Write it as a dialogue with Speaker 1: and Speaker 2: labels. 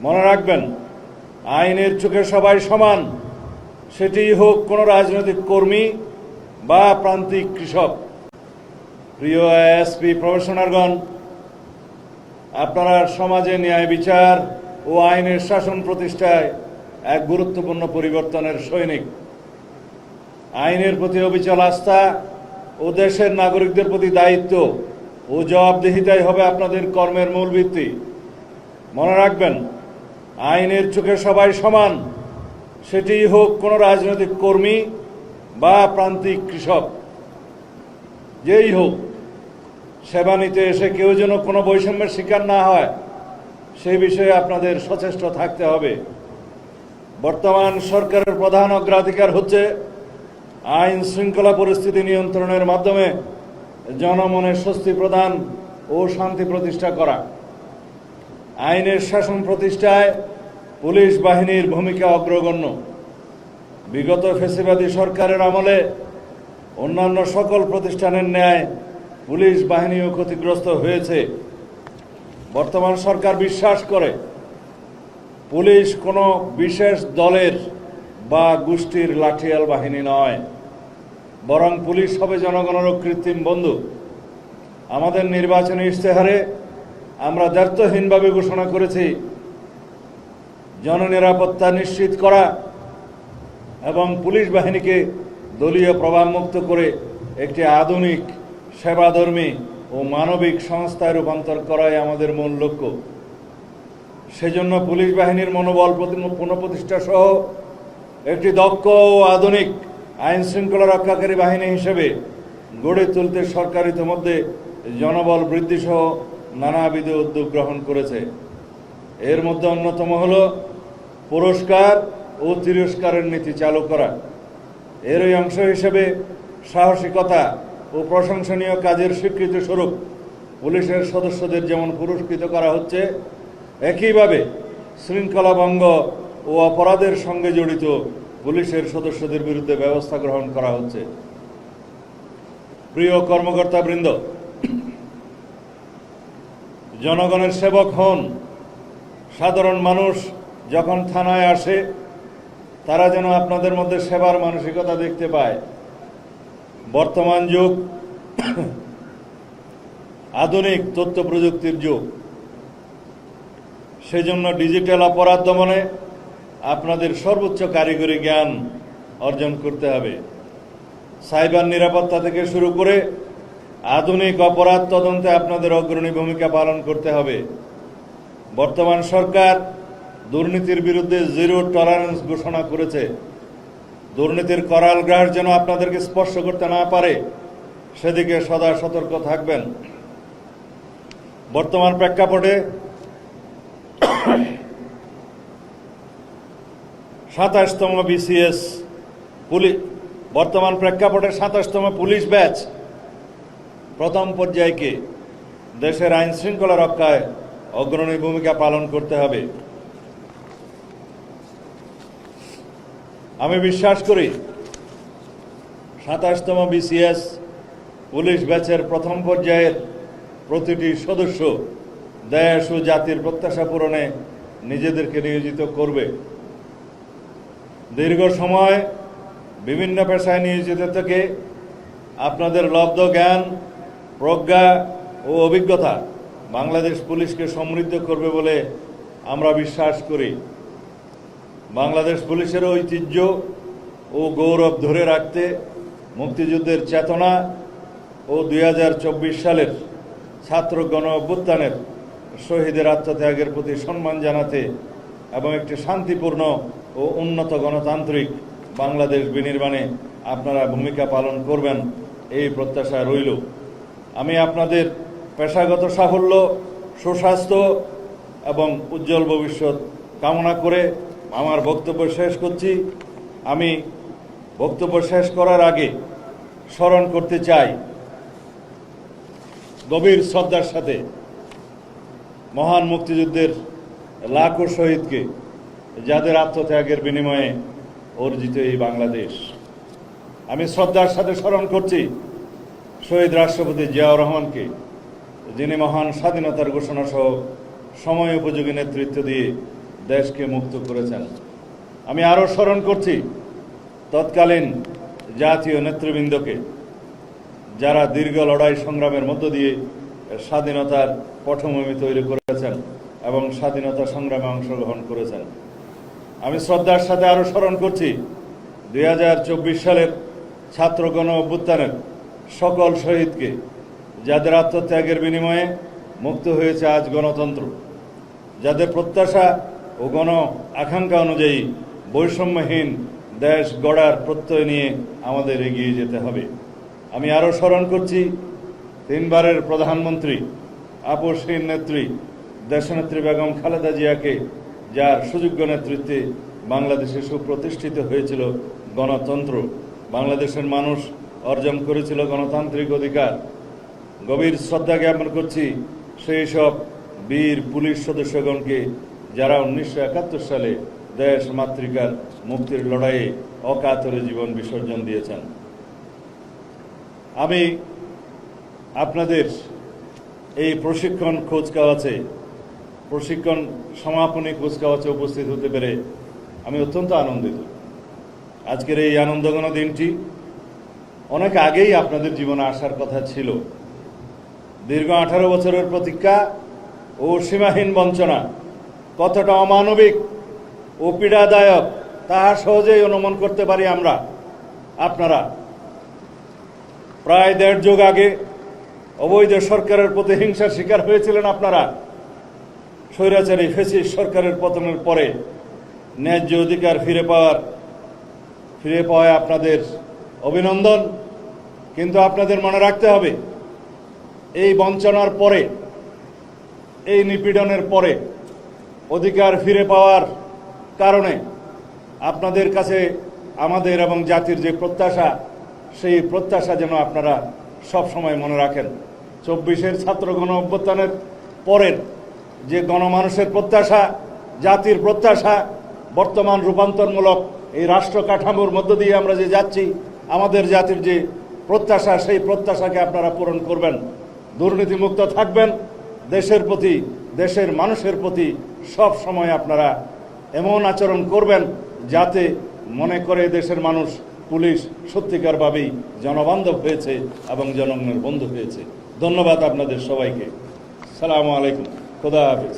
Speaker 1: মনে রাখবেন, আইনের চোখে সবাই সমান, সেটিই হোক কোনো রাজনৈতিক কর্মী বা প্রান্তিক কৃষক। প্রিয় এসপি প্রফেশনালগণ, আপনারা সমাজে ন্যায় বিচার ও আইনের শাসন প্রতিষ্ঠায় এক গুরুত্বপূর্ণ পরিবর্তনের সৈনিক। আইনের প্রতি অবিচল আস্থা ও দেশের নাগরিকদের প্রতি দায়িত্ব ও জবাবদিহিতাই হবে আপনাদের কর্মের মূল ভিত্তি। মনে রাখবেন, আইনের চোখে সবাই সমান, সেটিই হোক কোনো রাজনৈতিক কর্মী বা প্রান্তিক কৃষক। যেই হোক, সেবা নিতে এসে কেউ যেন কোনো বৈষম্যের শিকার না হয়, সেই বিষয়ে আপনাদের সচেষ্ট থাকতে হবে। বর্তমান সরকারের প্রধান অগ্রাধিকার হচ্ছে আইন শৃঙ্খলা পরিস্থিতি নিয়ন্ত্রণের মাধ্যমে জনমনে স্বস্তি প্রদান ও শান্তি প্রতিষ্ঠা করা। আইনের শাসন প্রতিষ্ঠায় পুলিশ বাহিনীর ভূমিকা অগ্রগণ্য। বিগত ফ্যাসিবাদী সরকারের আমলে অন্যান্য সকল প্রতিষ্ঠানের ন্যায় পুলিশ বাহিনীও ক্ষতিগ্রস্ত হয়েছে। বর্তমান সরকার বিশ্বাস করে পুলিশ কোনো বিশেষ দলের বা গোষ্ঠীর লাঠিয়াল বাহিনী নয়, বরং পুলিশ হবে জনগণের কৃত্রিম বন্ধু। আমাদের নির্বাচনী ইশতেহারে আমরা দ্ব্যর্থহীনভাবে ঘোষণা করেছি, জননিরাপত্তা নিশ্চিত করা এবং পুলিশ বাহিনীকে দলীয় প্রভাবমুক্ত করে একটি আধুনিক, সেবাধর্মী ও মানবিক সংস্থায় রূপান্তর করাই আমাদের মূল লক্ষ্য। সেজন্য পুলিশ বাহিনীর মনোবল পুনঃপ্রতিষ্ঠা সহ একটি দক্ষ ও আধুনিক আইন শৃঙ্খলা রক্ষাকারী বাহিনী হিসেবে গড়ে তুলতে সরকার ইতিমধ্যে জনবল বৃদ্ধি সহ নানাবিধ উদ্যোগ গ্রহণ করেছে। এর মধ্যে অন্যতম হল পুরস্কার ও তিরস্কারের নীতি চালু করা। এরই অংশ হিসেবে সাহসিকতা ও প্রশংসনীয় কাজের স্বীকৃতি স্বরূপ পুলিশের সদস্যদের যেমন পুরস্কৃত করা হচ্ছে, একইভাবে শৃঙ্খলা ভঙ্গ ও অপরাধের সঙ্গে জড়িত পুলিশের সদস্যদের বিরুদ্ধে ব্যবস্থা গ্রহণ করা হচ্ছে। প্রিয় কর্মকর্তাবৃন্দ, জনগণের সেবক হন। সাধারণ মানুষ যখন থানায় আসে, তারা যেন আপনাদের মধ্যে সেবার মানসিকতা দেখতে পায়। বর্তমান যুগ আধুনিক তথ্য প্রযুক্তির যুগ। সেজন্য ডিজিটাল অপরাধ দমনে আপনাদের সর্বোচ্চ কারিগরি জ্ঞান অর্জন করতে হবে। সাইবার নিরাপত্তা থেকে শুরু করে আধুনিক অপরাধ তদন্তে আপনাদের অগ্রণী ভূমিকা পালন করতে হবে। বর্তমান সরকার দুর্নীতির বিরুদ্ধে জিরো টলারেন্স ঘোষণা করেছে। দুর্নীতির করাল গ্রাস যেন আপনাদেরকে স্পর্শ করতে না পারে, সেদিকে সদা সতর্ক থাকবেন। বর্তমান প্রেক্ষাপটে ২৭তম বিসিএস পুলিশ ব্যাচ প্রথম পর্যায়কে দেশের আইন শৃঙ্খলা রক্ষায় অগ্রণী ভূমিকা পালন করতে হবে। আমি বিশ্বাস করি ২৭তম বিসিএস পুলিশ ব্যাচের প্রথম পর্যায়ের প্রতিটি সদস্য দেশ ও জাতির প্রত্যাশা পূরণে নিজেদেরকে নিয়োজিত করবে। দীর্ঘ সময় বিভিন্ন পেশায় নিয়োজিত থেকে আপনাদের লব্ধ জ্ঞান, প্রজ্ঞা ও অভিজ্ঞতা বাংলাদেশ পুলিশকে সমৃদ্ধ করবে বলে আমরা বিশ্বাস করি। বাংলাদেশ পুলিশের ঐতিহ্য ও গৌরব ধরে রাখতে মুক্তিযুদ্ধের চেতনা ও ২০২৪ সালের ছাত্র গণ অভ্যুত্থানের শহীদের আত্মত্যাগের প্রতি সম্মান জানাতে এবং একটি শান্তিপূর্ণ ও উন্নত গণতান্ত্রিক বাংলাদেশ বিনির্মাণে আপনারা ভূমিকা পালন করবেন, এই প্রত্যাশা রইল। আমি আপনাদের পেশাগত সাফল্য, সুস্বাস্থ্য এবং উজ্জ্বল ভবিষ্যৎ কামনা করে আমার বক্তব্য শেষ করছি। আমি বক্তব্য শেষ করার আগে স্মরণ করতে চাই গভীর শ্রদ্ধার সাথে মহান মুক্তিযুদ্ধের লাখো শহীদকে, যাদের আত্মত্যাগের বিনিময়ে অর্জিত এই বাংলাদেশ। আমি শ্রদ্ধার সাথে স্মরণ করছি শহীদ রাষ্ট্রপতি জিয়াউর রহমানকে, যিনি মহান স্বাধীনতার ঘোষণা সহ সময় উপযোগী নেতৃত্ব দিয়ে দেশকে মুক্ত করেছেন। আমি আরও স্মরণ করছি তৎকালীন জাতীয় নেতৃবৃন্দকে, যারা দীর্ঘ লড়াই সংগ্রামের মধ্য দিয়ে স্বাধীনতার পটভূমি তৈরি করেছেন এবং স্বাধীনতা সংগ্রামে অংশগ্রহণ করেছেন। আমি শ্রদ্ধার সাথে আরও স্মরণ করছি 2024 সালের ছাত্র গণ অভ্যুত্থানের সকল শহীদকে, যাদের আত্মত্যাগের বিনিময়ে মুক্ত হয়েছে আজ গণতন্ত্র, যাদের প্রত্যাশা ও গণ আকাঙ্ক্ষা অনুযায়ী বৈষম্যহীন দেশ গড়ার প্রত্যয় নিয়ে আমাদের এগিয়ে যেতে হবে। আমি আরও স্মরণ করছি 3 বারের প্রধানমন্ত্রী, আপসহীন নেত্রী দেশনেত্রী বেগম খালেদা জিয়াকে, যার সুযোগ্য নেতৃত্বে বাংলাদেশে সুপ্রতিষ্ঠিত হয়েছিল গণতন্ত্র, বাংলাদেশের মানুষ অর্জন করেছিল গণতান্ত্রিক অধিকার। গভীর শ্রদ্ধা জ্ঞাপন করছি সেই সব বীর পুলিশ সদস্যগণকে, যারা 1971 সালে দেশ মাতৃকার মুক্তির লড়াইয়ে অকাতরে জীবন বিসর্জন দিয়েছেন। আমি আপনাদের এই প্রশিক্ষণ সমাপনী কুচকাওয়াজে উপস্থিত হতে পেরে আমি অত্যন্ত আনন্দিত। আজকের এই আনন্দঘন দিনটি অনেক আগেই আপনাদের জীবনে আসার কথা ছিল। দীর্ঘ 18 বছরের প্রতীক্ষা ও সীমাহীন বঞ্চনা কতটা অমানবিক ও পীড়াদায়ক তাহা সহজেই অনুমান করতে পারি আমরা। আপনারা প্রায় 1.5 যুগ আগে অবৈধ সরকারের প্রতিহিংসার শিকার হয়েছিলেন। আপনারা স্বৈরাচারী ফ্যাসিস্ট সরকারের পতনের পরে ন্যায্য অধিকার ফিরে পাওয়ায় আপনাদের অভিনন্দন। কিন্তু আপনাদের মনে রাখতে হবে, এই বঞ্চনার পরে, এই নিপীড়নের পরে অধিকার ফিরে পাওয়ার কারণে আপনাদের কাছে আমাদের এবং জাতির যে প্রত্যাশা, সেই প্রত্যাশা যেন আপনারা সব সময় মনে রাখেন। 24-এর ছাত্র গণ অভ্যুত্থানের পরের যে গণমানুষের প্রত্যাশা, জাতির প্রত্যাশা, বর্তমান রূপান্তরমূলক এই রাষ্ট্র কাঠামোর মধ্য দিয়ে আমরা যে যাচ্ছি, আমাদের জাতির যে প্রত্যাশা, সেই প্রত্যাশাকে আপনারা পূরণ করবেন, দুর্নীতিমুক্ত থাকবেন, দেশের প্রতি, দেশের মানুষের প্রতি সব সময় আপনারা এমন আচরণ করবেন যাতে মনে করে দেশের মানুষ, পুলিশ সত্যিকারভাবেই জনবান্ধব হয়েছে এবং জনগণের বন্ধু হয়েছে। ধন্যবাদ আপনাদের সবাইকে। সালামু আলাইকুম, খোদা হাফেজ।